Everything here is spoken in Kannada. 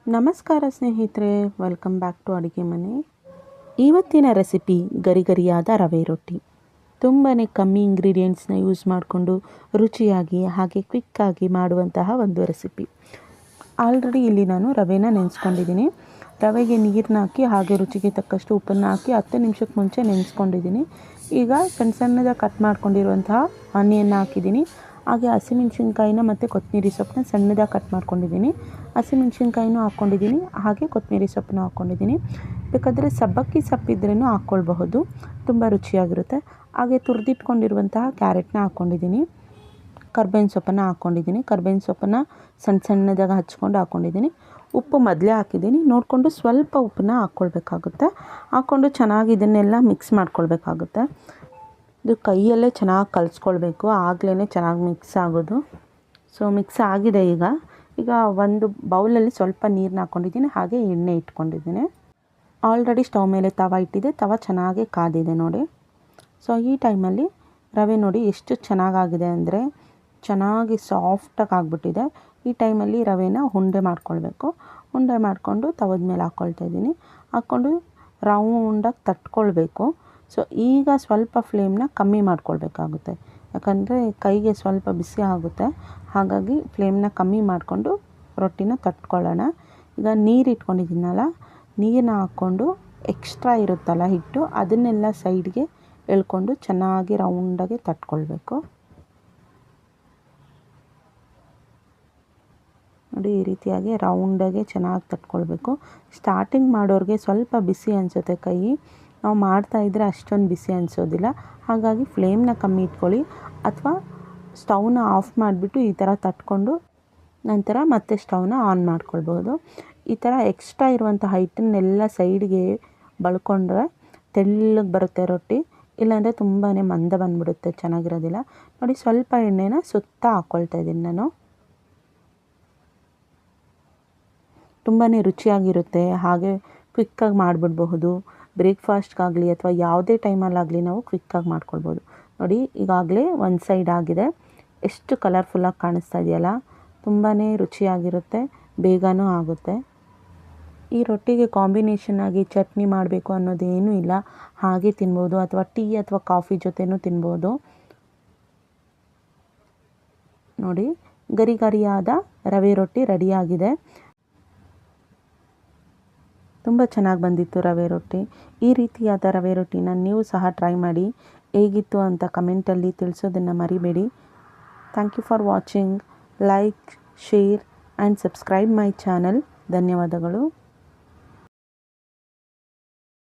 ನಮಸ್ಕಾರ ಸ್ನೇಹಿತರೆ, ವೆಲ್ಕಮ್ ಬ್ಯಾಕ್ ಟು ಅಡುಗೆ ಮನೆ. ಇವತ್ತಿನ ರೆಸಿಪಿ ಗರಿಗರಿಯಾದ ರವೆ ರೊಟ್ಟಿ. ತುಂಬಾ ಕಮ್ಮಿ ಇಂಗ್ರೀಡಿಯೆಂಟ್ಸ್ನ ಯೂಸ್ ಮಾಡಿಕೊಂಡು ರುಚಿಯಾಗಿ ಹಾಗೆ ಕ್ವಿಕ್ಕಾಗಿ ಮಾಡುವಂತಹ ಒಂದು ರೆಸಿಪಿ. ಆಲ್ರೆಡಿ ಇಲ್ಲಿ ನಾನು ರವೆನ ನೆನೆಸ್ಕೊಂಡಿದ್ದೀನಿ. ರವೆಗೆ ನೀರನ್ನ ಹಾಕಿ ಹಾಗೆ ರುಚಿಗೆ ತಕ್ಕಷ್ಟು ಉಪ್ಪನ್ನು ಹಾಕಿ 10 ನಿಮಿಷಕ್ಕೆ ಮುಂಚೆ ನೆನೆಸ್ಕೊಂಡಿದ್ದೀನಿ. ಈಗ ಸಣ್ಣ ಸಣ್ಣದಾಗಿ ಕಟ್ ಮಾಡ್ಕೊಂಡಿರುವಂತಹ ಆನಿಯನ್ನ ಹಾಕಿದ್ದೀನಿ. ಹಾಗೆ ಹಸಿಮೆಣ್ಸಿನ್ಕಾಯಿನ ಮತ್ತು ಕೊತ್ತಂಬರಿ ಸೊಪ್ಪನ್ನ ಸಣ್ಣದಾಗಿ ಕಟ್ ಮಾಡ್ಕೊಂಡಿದ್ದೀನಿ. ಹಸಿಮೆಣ್ಸಿನ್ಕಾಯಿನೂ ಹಾಕ್ಕೊಂಡಿದ್ದೀನಿ, ಹಾಗೆ ಕೊತ್ತಂಬರಿ ಸೊಪ್ಪನ್ನು ಹಾಕ್ಕೊಂಡಿದ್ದೀನಿ. ಬೇಕಾದರೆ ಸಬ್ಬಕ್ಕಿ ಸೊಪ್ಪಿದ್ರೂ ಹಾಕ್ಕೊಳ್ಬಹುದು, ತುಂಬ ರುಚಿಯಾಗಿರುತ್ತೆ. ಹಾಗೆ ತುರಿದಿಟ್ಕೊಂಡಿರುವಂತಹ ಕ್ಯಾರೆಟ್ನ ಹಾಕ್ಕೊಂಡಿದ್ದೀನಿ. ಕರ್ಬೇವಿನ ಸೊಪ್ಪನ್ನು ಹಾಕ್ಕೊಂಡಿದ್ದೀನಿ. ಕರ್ಬೇವಿನ ಸೊಪ್ಪನ್ನು ಸಣ್ಣ ಸಣ್ಣದಾಗಿ ಹಚ್ಕೊಂಡು ಹಾಕ್ಕೊಂಡಿದ್ದೀನಿ. ಉಪ್ಪು ಮೊದಲೇ ಹಾಕಿದ್ದೀನಿ, ನೋಡಿಕೊಂಡು ಸ್ವಲ್ಪ ಉಪ್ಪನ್ನ ಹಾಕ್ಕೊಳ್ಬೇಕಾಗುತ್ತೆ. ಹಾಕ್ಕೊಂಡು ಚೆನ್ನಾಗಿ ಇದನ್ನೆಲ್ಲ ಮಿಕ್ಸ್ ಮಾಡ್ಕೊಳ್ಬೇಕಾಗುತ್ತೆ. ಇದು ಕೈಯಲ್ಲೇ ಚೆನ್ನಾಗಿ ಕಲಿಸ್ಕೊಳ್ಬೇಕು, ಆಗಲೇ ಚೆನ್ನಾಗಿ ಮಿಕ್ಸ್ ಆಗೋದು. ಸೊ ಮಿಕ್ಸ್ ಆಗಿದೆ. ಈಗ ಒಂದು ಬೌಲಲ್ಲಿ ಸ್ವಲ್ಪ ನೀರನ್ನ ಹಾಕ್ಕೊಂಡಿದ್ದೀನಿ, ಹಾಗೆ ಎಣ್ಣೆ ಇಟ್ಕೊಂಡಿದ್ದೀನಿ. ಆಲ್ರೆಡಿ ಸ್ಟವ್ ಮೇಲೆ ತವ ಇಟ್ಟಿದೆ, ತವ ಚೆನ್ನಾಗಿ ಕಾದಿದೆ ನೋಡಿ. ಸೊ ಈ ಟೈಮಲ್ಲಿ ರವೆ ನೋಡಿ ಎಷ್ಟು ಚೆನ್ನಾಗಾಗಿದೆ ಅಂದರೆ ಚೆನ್ನಾಗಿ ಸಾಫ್ಟಾಗಿ ಆಗಿಬಿಟ್ಟಿದೆ. ಈ ಟೈಮಲ್ಲಿ ರವೆನ ಉಂಡೆ ಮಾಡ್ಕೊಳ್ಬೇಕು. ಉಂಡೆ ಮಾಡಿಕೊಂಡು ತವದ ಮೇಲೆ ಹಾಕ್ಕೊಳ್ತಾ ಇದ್ದೀನಿ. ಹಾಕ್ಕೊಂಡು ರೌಂಡಾಗಿ ತಟ್ಕೊಳ್ಬೇಕು. ಸೊ ಈಗ ಸ್ವಲ್ಪ ಫ್ಲೇಮ್ನ ಕಮ್ಮಿ ಮಾಡ್ಕೊಳ್ಬೇಕಾಗುತ್ತೆ, ಯಾಕಂದರೆ ಕೈಗೆ ಸ್ವಲ್ಪ ಬಿಸಿ ಆಗುತ್ತೆ. ಹಾಗಾಗಿ ಫ್ಲೇಮ್ನ ಕಮ್ಮಿ ಮಾಡಿಕೊಂಡು ರೊಟ್ಟಿನ ತಟ್ಕೊಳ್ಳೋಣ. ಈಗ ನೀರು ಇಟ್ಕೊಂಡಿದ್ದೀನಲ್ಲ, ನೀರನ್ನ ಹಾಕ್ಕೊಂಡು ಎಕ್ಸ್ಟ್ರಾ ಇರುತ್ತಲ್ಲ ಹಿಟ್ಟು, ಅದನ್ನೆಲ್ಲ ಸೈಡ್ಗೆ ಎಳ್ಕೊಂಡು ಚೆನ್ನಾಗಿ ರೌಂಡಾಗಿ ತಟ್ಕೊಳ್ಬೇಕು. ನೋಡಿ, ಈ ರೀತಿಯಾಗಿ ರೌಂಡಾಗಿ ಚೆನ್ನಾಗಿ ತಟ್ಕೊಳ್ಬೇಕು. ಸ್ಟಾರ್ಟಿಂಗ್ ಮಾಡೋರಿಗೆ ಸ್ವಲ್ಪ ಬಿಸಿ ಅನಿಸುತ್ತೆ ಕೈ, ನಾವು ಮಾಡ್ತಾಯಿದ್ರೆ ಅಷ್ಟೊಂದು ಬಿಸಿ ಅನಿಸೋದಿಲ್ಲ. ಹಾಗಾಗಿ ಫ್ಲೇಮ್ನ ಕಮ್ಮಿ ಇಟ್ಕೊಳ್ಳಿ, ಅಥವಾ ಸ್ಟವ್ನ ಆಫ್ ಮಾಡಿಬಿಟ್ಟು ಈ ಥರ ತಟ್ಕೊಂಡು ನಂತರ ಮತ್ತೆ ಸ್ಟವ್ನ ಆನ್ ಮಾಡ್ಕೊಳ್ಬೋದು. ಈ ಥರ ಎಕ್ಸ್ಟ್ರಾ ಇರುವಂಥ ಹಿಟ್ಟನ್ನೆಲ್ಲ ಸೈಡ್ಗೆ ಬಳ್ಕೊಂಡ್ರೆ ತೆಳ್ಳಗೆ ಬರುತ್ತೆ ರೊಟ್ಟಿ, ಇಲ್ಲಾಂದರೆ ತುಂಬಾ ಮಂದ ಬಂದುಬಿಡುತ್ತೆ, ಚೆನ್ನಾಗಿರೋದಿಲ್ಲ. ನೋಡಿ, ಸ್ವಲ್ಪ ಎಣ್ಣೆನ ಸುತ್ತ ಹಾಕ್ಕೊಳ್ತಾ ಇದ್ದೀನಿ ನಾನು. ತುಂಬಾ ರುಚಿಯಾಗಿರುತ್ತೆ, ಹಾಗೆ ಕ್ವಿಕ್ಕಾಗಿ ಮಾಡಿಬಿಡ್ಬಹುದು. ಬ್ರೇಕ್ಫಾಸ್ಟ್ಗಾಗಲಿ ಅಥವಾ ಯಾವುದೇ ಟೈಮಲ್ಲಾಗಲಿ ನಾವು ಕ್ವಿಕ್ಕಾಗಿ ಮಾಡ್ಕೊಳ್ಬೋದು. ನೋಡಿ, ಈಗಾಗಲೇ ಒಂದು ಸೈಡ್ ಆಗಿದೆ, ಎಷ್ಟು ಕಲರ್ಫುಲ್ಲಾಗಿ ಕಾಣಿಸ್ತಾ ಇದೆಯಲ್ಲ. ತುಂಬಾ ರುಚಿಯಾಗಿರುತ್ತೆ, ಬೇಗನೂ ಆಗುತ್ತೆ. ಈ ರೊಟ್ಟಿಗೆ ಕಾಂಬಿನೇಷನ್ ಆಗಿ ಚಟ್ನಿ ಮಾಡಬೇಕು ಅನ್ನೋದೇನೂ ಇಲ್ಲ, ಹಾಗೆ ತಿನ್ಬೋದು, ಅಥವಾ ಟೀ ಅಥವಾ ಕಾಫಿ ಜೊತೆನೂ ತಿನ್ಬೋದು. ನೋಡಿ, ಗರಿಗರಿಯಾದ ರವೆ ರೊಟ್ಟಿ ರೆಡಿಯಾಗಿದೆ. ತುಂಬ ಚೆನ್ನಾಗಿ ಬಂದಿತ್ತು ರವೆ ರೊಟ್ಟಿ. ಈ ರೀತಿಯಾದ ರವೆ ರೊಟ್ಟಿನ ನೀವು ಸಹ ಟ್ರೈ ಮಾಡಿ, ಹೇಗಿತ್ತು ಅಂತ ಕಮೆಂಟಲ್ಲಿ ತಿಳಿಸೋದನ್ನು ಮರಿಬೇಡಿ. Thank you for watching. Like, share and subscribe my channel. ಧನ್ಯವಾದಗಳು.